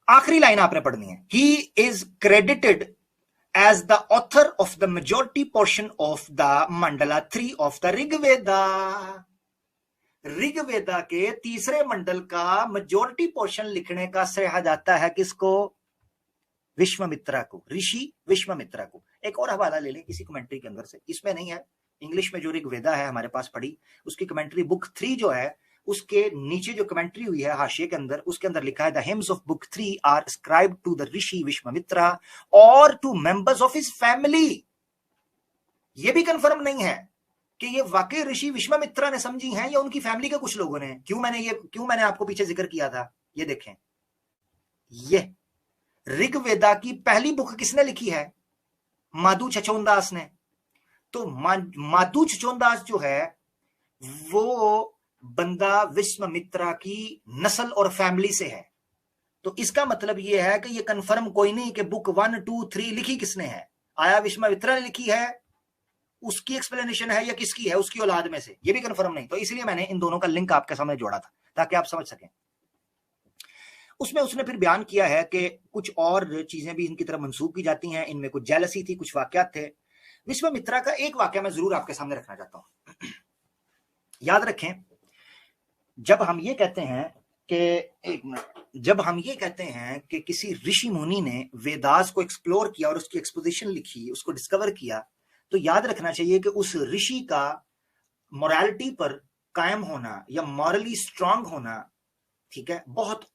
आखिरी लाइन आपने पढ़नी है। He is credited as the author of the majority portion of the mandala 3 of the Rigveda. Rigveda के तीसरे मंडल का मेजॉरिटी पोर्शन लिखने का श्रेय जाता है किसको? विश्वामित्र को, ऋषि विश्वामित्र को। एक और हवाला ले लें इसी कमेंट्री के अंदर से, इसमें नहीं है, इंग्लिश में जो ऋग्वेदा है हमारे पास पढ़ी, उसकी कमेंट्री बुक 3 जो है उसके नीचे जो कमेंट्री हुई है हाशिए के अंदर, उसके अंदर लिखा है the hymns of book 3 are ascribed to the Rishi Vishwamitra और to members of his family. ये भी कंफर्म नहीं है कि ये वाकई ऋषि विश्वामित्र ने समझी हैं या उनकी फैमिली के कुछ लोगों ने। क्यों मैंने आपको पीछे जिक्र किया था, ये देखें, ये ऋग्वेदा की पहली बुक किसने लिखी है? माधु छछोनदास ने। तो माधु छछोनदास जो है वो बंदा विश्वामित्र की नस्ल और फैमिली से है। तो इसका मतलब यह है कि ये कंफर्म कोई नहीं कि बुक 1, 2, 3 लिखी किसने है, आया विश्वामित्र ने लिखी है, उसकी एक्सप्लेनेशन है, या किसकी है, उसकी औलाद में से, ये भी कंफर्म नहीं। तो इसलिए मैंने इन दोनों का लिंक आपके सामने जोड़ा था ताकि आप समझ सकें। उसमें उसने फिर बयान किया है कि कुछ और चीजें भी इनकी तरफ मंसूब की जाती हैं, इनमें कुछ जेलसी थी, कुछ वाकयात थे। विश्वामित्र का एक वाकया मैं जरूर आपके सामने रखना चाहता हूं। याद रखें, जब हम ये कहते हैं कि किसी ऋषि मुनि ने वेदास को एक्सप्लोर किया और उसकी एक्सपोजिशन लिखी, उसको डिस्कवर किया, तो याद रखना चाहिए कि उस ऋषि का मोरालिटी पर कायम होना या मॉरली स्ट्रांग होना, ठीक है, बहुत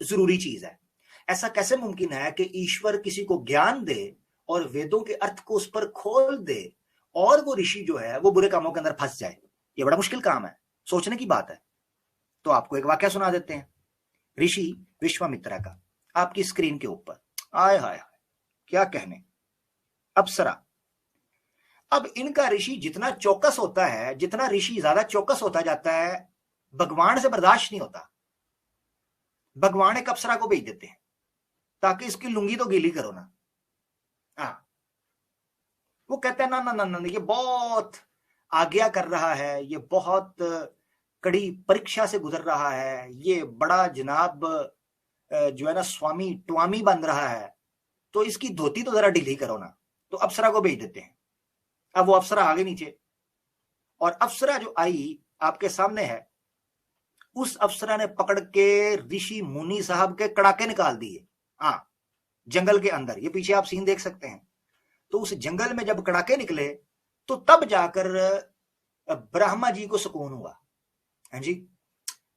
जरूरी चीज है। ऐसा कैसे मुमकिन है कि ईश्वर किसी को ज्ञान दे और वेदों के अर्थ को उस पर खोल दे और वो ऋषि जो है वो बुरे कामों के अंदर फंस जाए? ये बड़ा मुश्किल काम है, सोचने की बात है। तो आपको एक वाकया सुना देते हैं ऋषि विश्वामित्र का, आपकी स्क्रीन के ऊपर। आय हाय हाय, क्या कहने, अप्सरा। अब इनका ऋषि जितना चौकस होता है, जितना ऋषि ज्यादा चौकस होता जाता है, भगवान से बर्दाश्त नहीं होता। भगवान एक अप्सरा को भेज देते हैं ताकि इसकी लुंगी तो गीली करो ना। हाँ, वो कहते हैं ना ना ना ना, ये बहुत आज्ञा कर रहा है, ये बहुत कड़ी परीक्षा से गुजर रहा है, ये बड़ा जनाब जो है ना स्वामी ट्वामी बन रहा है, तो इसकी धोती तो जरा ढीली करो ना। तो अप्सरा को भेज देते हैं। अब वो अप्सरा आगे नीचे, और अप्सरा जो आई आपके सामने है, उस अप्सरा ने पकड़ के ऋषि मुनि साहब के कड़ाके निकाल दिए। हाँ, जंगल के अंदर, ये पीछे आप सीन देख सकते हैं। तो उस जंगल में जब कड़ाके निकले तो तब जाकर ब्रह्मा जी को सुकून हुआ। हाँ जी,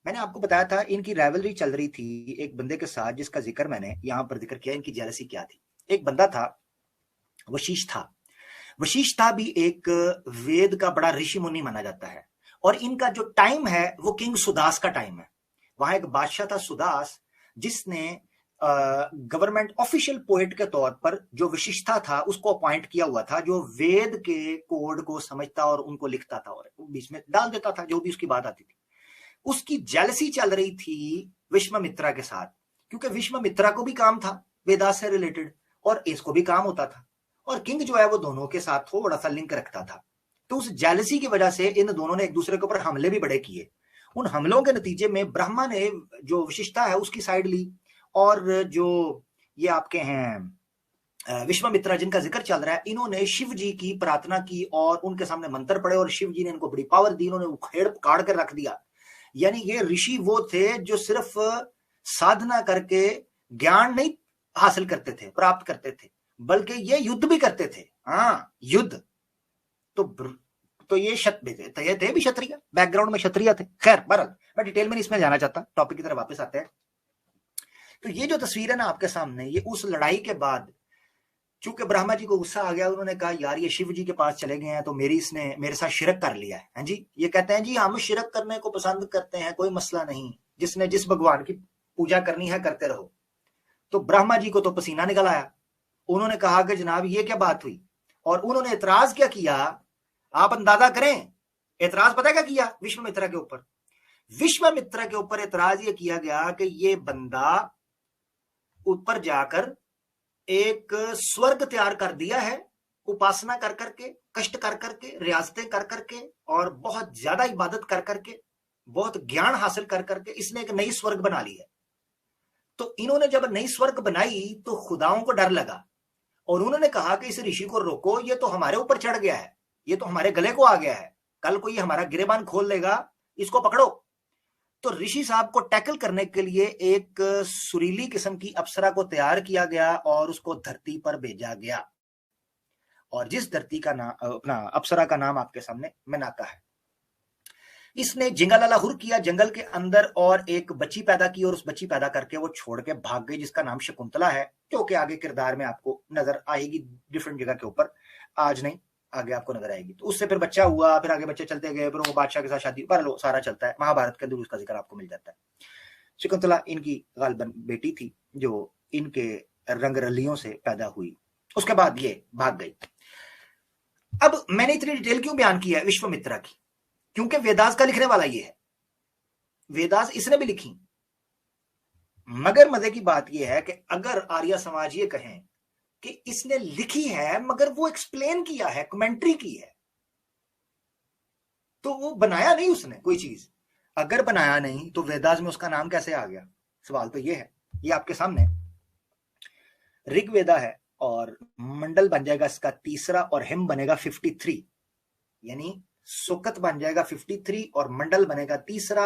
मैंने आपको बताया था इनकी राइवलरी चल रही थी एक बंदे के साथ जिसका जिक्र मैंने यहां पर जिक्र किया। इनकी जेलसी क्या थी? एक बंदा था, वशिष्ठ था भी एक वेद का बड़ा ऋषि मुनि माना जाता है, और इनका जो टाइम है वो किंग सुदास का टाइम है। वहां एक बादशाह था सुदास, जिसने गवर्नमेंट ऑफिशियल पोएट के तौर पर जो विशिष्टा था उसको अपॉइंट किया हुआ था, जो वेद के कोड को समझता और उनको लिखता था और बीच में डाल देता था जो भी उसकी बात आती थी। उसकी जेलसी चल रही थी विश्वामित्रा के साथ, क्योंकि विश्वामित्रा को भी काम था वेदास से रिलेटेड और इसको भी काम होता था, और किंग जो है वो दोनों के साथ थोड़ा सा लिंक रखता था। तो उस जेलसी की वजह से इन दोनों ने एक दूसरे के ऊपर हमले भी बड़े किए। उन हमलों के नतीजे में ब्रह्मा ने जो विशिष्टा है उसकी साइड ली, और जो ये आपके हैं विश्वामित्रा जिनका जिक्र चल रहा है, इन्होंने शिव जी की प्रार्थना की और उनके सामने मंत्र पड़े और शिव जी ने इनको बड़ी पावर दी, इन्होंने उखेड़ काट कर रख दिया। यानी ये ऋषि वो थे जो सिर्फ साधना करके ज्ञान नहीं हासिल करते थे, प्राप्त करते थे, बल्कि ये युद्ध भी करते थे। हाँ, युद्ध तो ये ये थे भी क्षत्रिय, बैकग्राउंड में क्षत्रिय थे। खैर बहरहाल मैं डिटेल में इसमें जाना चाहता, टॉपिक की तरफ वापस आते हैं। तो ये जो तस्वीर है ना आपके सामने, ये उस लड़ाई के बाद चूंकि ब्रह्मा जी को गुस्सा आ गया, उन्होंने कहा यार ये शिव जी के पास चले गए हैं तो इसने मेरे साथ शिरक कर लिया है। हाँ जी, ये कहते हैं जी हम शिरक करने को पसंद करते हैं, कोई मसला नहीं, जिसने जिस भगवान की पूजा करनी है करते रहो। तो ब्रह्मा जी को तो पसीना निकल आया, उन्होंने कहा कि जनाब ये क्या बात हुई, और उन्होंने एतराज क्या किया आप अंदाजा करें। एतराज पता क्या किया विश्वामित्रा के ऊपर? विश्वामित्रा के ऊपर एतराज ये किया गया कि ये बंदा ऊपर जाकर एक स्वर्ग तैयार कर दिया है, उपासना कर करके, कष्ट कर करके, रियासतें कर करके और बहुत ज्यादा इबादत कर करके, बहुत ज्ञान हासिल कर करके इसने एक नई स्वर्ग बना ली है। तो इन्होंने जब नई स्वर्ग बनाई तो खुदाओं को डर लगा और उन्होंने कहा कि इस ऋषि को रोको, ये तो हमारे ऊपर चढ़ गया है, ये तो हमारे गले को आ गया है, कल को ये हमारा गिरेबान खोल लेगा, इसको पकड़ो। तो ऋषि साहब को टैकल करने के लिए एक सुरीली किस्म की अप्सरा को तैयार किया गया और उसको धरती पर भेजा गया, और जिस धरती का नाम अपना अप्सरा का नाम आपके सामने मेनका है। इसने जिंगालालाहुर किया जंगल के अंदर और एक बच्ची पैदा की, और उस बच्ची पैदा करके वो छोड़ के भाग गई, जिसका नाम शकुंतला है, जो कि आगे किरदार में आपको नजर आएगी डिफरेंट जगह के ऊपर, आज नहीं आगे आपको नजर आएगी। तो उससे फिर बच्चा हुआ, फिर आगे बच्चे चलते गए, फिर वो बादशाह के साथ शादी, पर सारा चलता है, महाभारत के अंदर उसका जिक्र आपको मिल जाता है। शकुंतला इनकी गालबन बेटी थी जो इनके रंगरलियों से पैदा हुई, उसके बाद ये भाग गई। अब मैंने इतनी डिटेल क्यों बयान की है विश्वामित्रा की? क्योंकि वेदास का लिखने वाला ये है, वेदास इसने भी लिखी, मगर मजे की बात यह है कि अगर आर्य समाज ये कहें कि इसने लिखी है मगर वो एक्सप्लेन किया है, कमेंट्री की है, तो वो बनाया नहीं उसने कोई चीज। अगर बनाया नहीं तो वेदास में उसका नाम कैसे आ गया? सवाल तो ये है। ये आपके सामने ऋग्वेदा है और मंडल बन जाएगा इसका तीसरा और हिम बनेगा 53, यानी सुकत बन जाएगा 53 और मंडल बनेगा तीसरा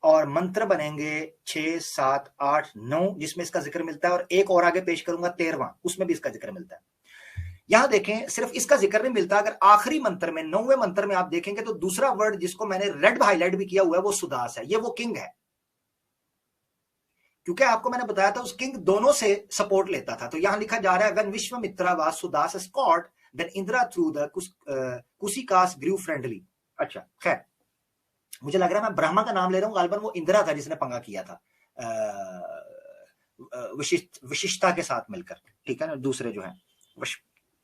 और मंत्र बनेंगे 6, 7, 8, 9, जिसमें इसका जिक्र मिलता है, और एक और आगे पेश करूंगा 13वां, उसमें भी इसका जिक्र मिलता है। यहां देखें सिर्फ इसका जिक्र नहीं मिलता, अगर आखिरी मंत्र में 9वें मंत्र में आप देखेंगे तो दूसरा वर्ड जिसको मैंने रेड हाईलाइट भी किया हुआ है वो सुदास है, ये वो किंग है। क्योंकि आपको मैंने बताया था उस किंग दोनों से सपोर्ट लेता था। तो यहां लिखा जा रहा है when Vishwamitra was Sudas scot then Indra through the Kusikas grew friendly. अच्छा खैर, मुझे लग रहा है मैं ब्रह्मा का नाम ले रहा हूं, गालबन वो इंदिरा था जिसने पंगा किया था विशिष्टा के साथ मिलकर, ठीक है ना। दूसरे जो है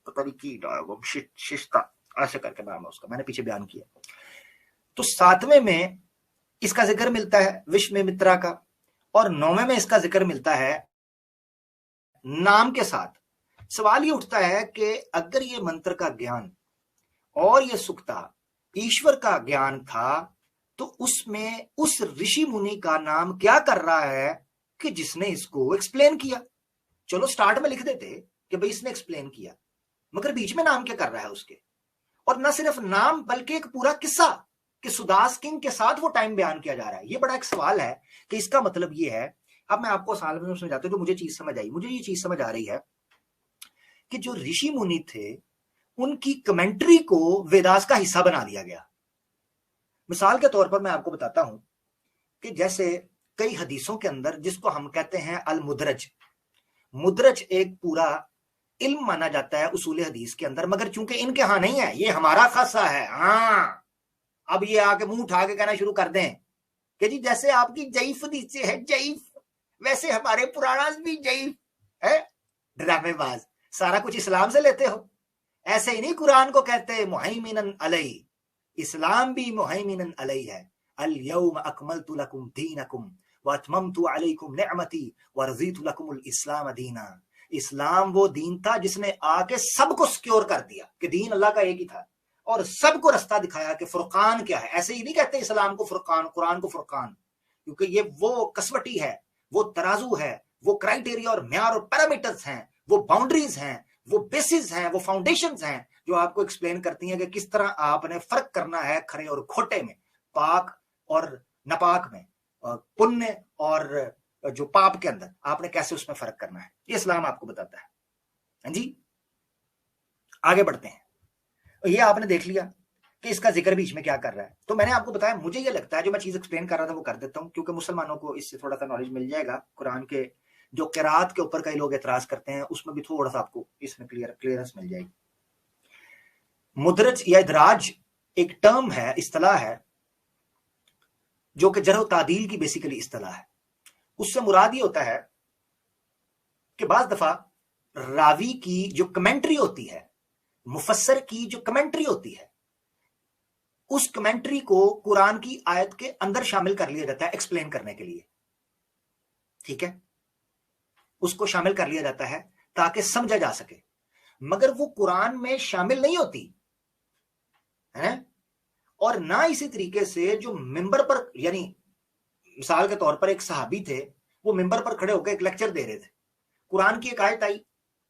विशिष्टा ऐसे करके नाम है उसका, मैंने पीछे बयान किया। तो 7वें में इसका जिक्र मिलता है विश्वामित्रा का, और 9वें में इसका जिक्र मिलता है नाम के साथ। सवाल ये उठता है कि अगर ये मंत्र का ज्ञान और ये सुक्ता ईश्वर का ज्ञान था तो उसमें उस ऋषि मुनि का नाम क्या कर रहा है कि जिसने इसको एक्सप्लेन किया? चलो स्टार्ट में लिख देते कि भाई इसने एक्सप्लेन किया, मगर बीच में नाम क्या कर रहा है उसके? और न सिर्फ नाम बल्कि एक पूरा किस्सा कि सुदास किंग के साथ वो टाइम बयान किया जा रहा है। ये बड़ा एक सवाल है कि इसका मतलब ये है। अब मैं आपको साल में समझाता हूं जो मुझे चीज समझ आई। मुझे ये चीज समझ आ रही है कि जो ऋषि मुनि थे उनकी कमेंट्री को वेदास का हिस्सा बना लिया गया। मिसाल के तौर पर मैं आपको बताता हूं कि जैसे कई हदीसों के अंदर जिसको हम कहते हैं अल मुदरज, मुदरज एक पूरा इल्म माना जाता है उसूल हदीस के अंदर, मगर चूंकि इनके यहां नहीं है, ये हमारा खासा है। हाँ, अब ये आके मुंह उठा के कहना शुरू कर दें कि जी जैसे आपकी जईफ हदीसें है, जईफ वैसे हमारे पुराणास भी जईफ है, ड्रामेबाज, सारा कुछ इस्लाम से लेते हो। ऐसे ही नहीं कुरान को कहते मुहैमिनन अलई, इस्लाम भी मुहैमिनन अलई है। अल यौम अकमलतु लकुम दीनकुम व अतममतु अलैकुम निअमती व रज़ीतु लकुमुल इस्लाम दीना। इस्लाम वो दीन था जिसने आके सबको सिक्योर कर दिया कि दीन अल्लाह का एक ही था, और सबको रास्ता दिखाया कि फुरकान क्या है। ऐसे ही नहीं कहते इस्लाम को फुरकान, कुरान को फुरकान, क्योंकि ये वो कसवटी है, वो तराजू है, वो क्राइटेरिया और म्यार और पैरामीटर्स हैं, वो बाउंड्रीज हैं, वो बेसिस हैं, वो फाउंडेशंस हैं जो आपको एक्सप्लेन करती हैं कि किस तरह आपने फर्क करना है खरे और खोटे में, पाक और नापाक में, पुण्य और जो पाप के अंदर आपने कैसे उसमें फर्क करना है। ये इस्लाम आपको बताता है। हाँ जी, आगे बढ़ते हैं। ये आपने देख लिया कि इसका जिक्र बीच में क्या कर रहा है। तो मैंने आपको बताया, मुझे ये लगता है जो मैं चीज एक्सप्लेन कर रहा था वो कर देता हूं, क्योंकि मुसलमानों को इससे थोड़ा सा नॉलेज मिल जाएगा। कुरान के जो किरात के ऊपर कई लोग एतराज करते हैं उसमें भी थोड़ा सा आपको इसमें क्लियरेंस मिल जाएगी। मुदरज या इदराज एक टर्म है, इस्तिलाह है, जो कि जरह तादील की बेसिकली इस्तिलाह है। उससे मुराद ये होता है कि बाज दफा रावी की जो कमेंट्री होती है, मुफस्सर की जो कमेंट्री होती है, उस कमेंट्री को कुरान की आयत के अंदर शामिल कर लिया जाता है एक्सप्लेन करने के लिए। ठीक है, उसको शामिल कर लिया जाता है ताकि समझा जा सके, मगर वो कुरान में शामिल नहीं होती है। और ना इसी तरीके से जो मिंबर पर, यानी मिसाल के तौर पर एक सहाबी थे, वो मिंबर पर खड़े होकर एक लेक्चर दे रहे थे, कुरान की एक आयत आई,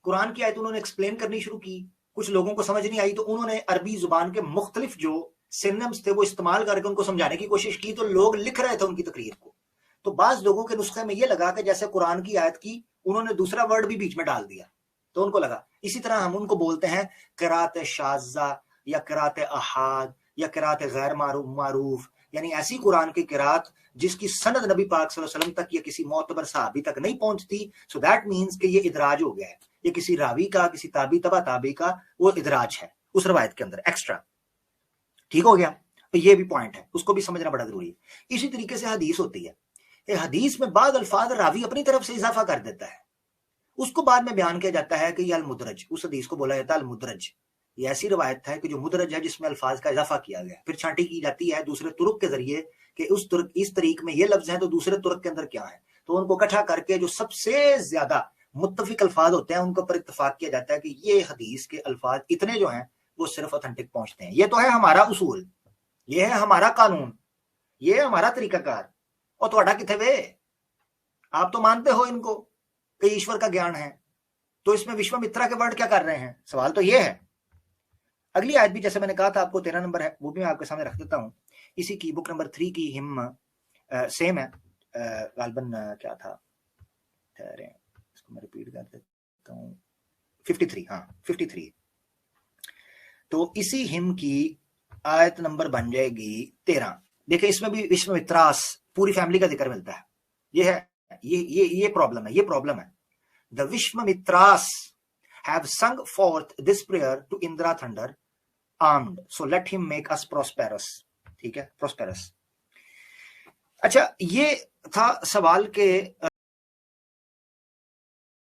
कुरान की आयत उन्होंने एक्सप्लेन करनी शुरू की, कुछ लोगों को समझ नहीं आई तो उन्होंने अरबी जुबान के मुख्तलिफ जो सिनोनिम्स थे वो इस्तेमाल करके उनको समझाने की कोशिश की, तो लोग लिख रहे थे उनकी तकरीर को। तो बाज लोगों के नुस्खे में ये लगा कि जैसे कुरान की आयत की उन्होंने दूसरा वर्ड भी बीच में डाल दिया, तो उनको लगा। इसी तरह हम उनको बोलते हैं किरात शाज़ा या किरात अहाद या किरात गैर मारूफ, यानी ऐसी कुरान की किरात जिसकी सनद नबी पाक सल्लल्लाहु अलैहि वसल्लम तक या किसी मोतबर सहाबी तक नहीं पहुंचती। सो दैट मीन्स कि ये इदराज हो गया है, ये किसी रावी का, किसी ताबी तबा ताबी का वो इदराज है उस रवायत के अंदर एक्स्ट्रा। ठीक हो गया, तो ये भी पॉइंट है, उसको भी समझना बड़ा जरूरी है। इसी तरीके से हदीस होती है, हदीस में बाद अल्फाज रावी अपनी तरफ से इजाफा कर देता है, उसको बाद में बयान किया जाता है कि यह अल मुदरज, उस हदीस को बोला जाता है अल मुदरज। ये ऐसी रवायत है कि जो मुदरज है, जिसमें अल्फाज का इजाफा किया गया, फिर छांटी की जाती है दूसरे तुरुक के जरिए कि उस तुर्क, इस तरीक में ये लफ्ज है तो दूसरे तुर्क के अंदर क्या है, तो उनको इकट्ठा करके जो सबसे ज्यादा मुत्तफिक अल्फाज होते हैं उनके ऊपर इत्तफाक किया जाता है कि ये हदीस के अल्फाज इतने जो हैं वो सिर्फ ऑथेंटिक पहुंचते हैं। ये तो है हमारा उसूल, ये है हमारा कानून, ये है हमारा तरीकाकार। और थोड़ा किथे वे, आप तो मानते हो इनको कि ईश्वर का ज्ञान है, तो इसमें विश्वामित्रा के वर्ड क्या कर रहे हैं? सवाल तो ये है। अगली आयत भी जैसे मैंने कहा था आपको 13 नंबर है, वो भी मैं आपके सामने रख देता हूं। इसी की बुक नंबर 3 की हिम सेम है, गालबन क्या था, इसको मैं रिपीट कर देता हूं, 53, हाँ 53। तो इसी हिम की आयत नंबर बन जाएगी 13। देखिए इसमें भी विश्वामित्रास पूरी फैमिली का जिक्र मिलता है। ये है, ये प्रॉब्लम है, ये प्रॉब्लम है। The Vishwamitras have sung forth this prayer to Indra thunder armed, so let him make us prosperous। ठीक है, prosperous। अच्छा, ये था सवाल के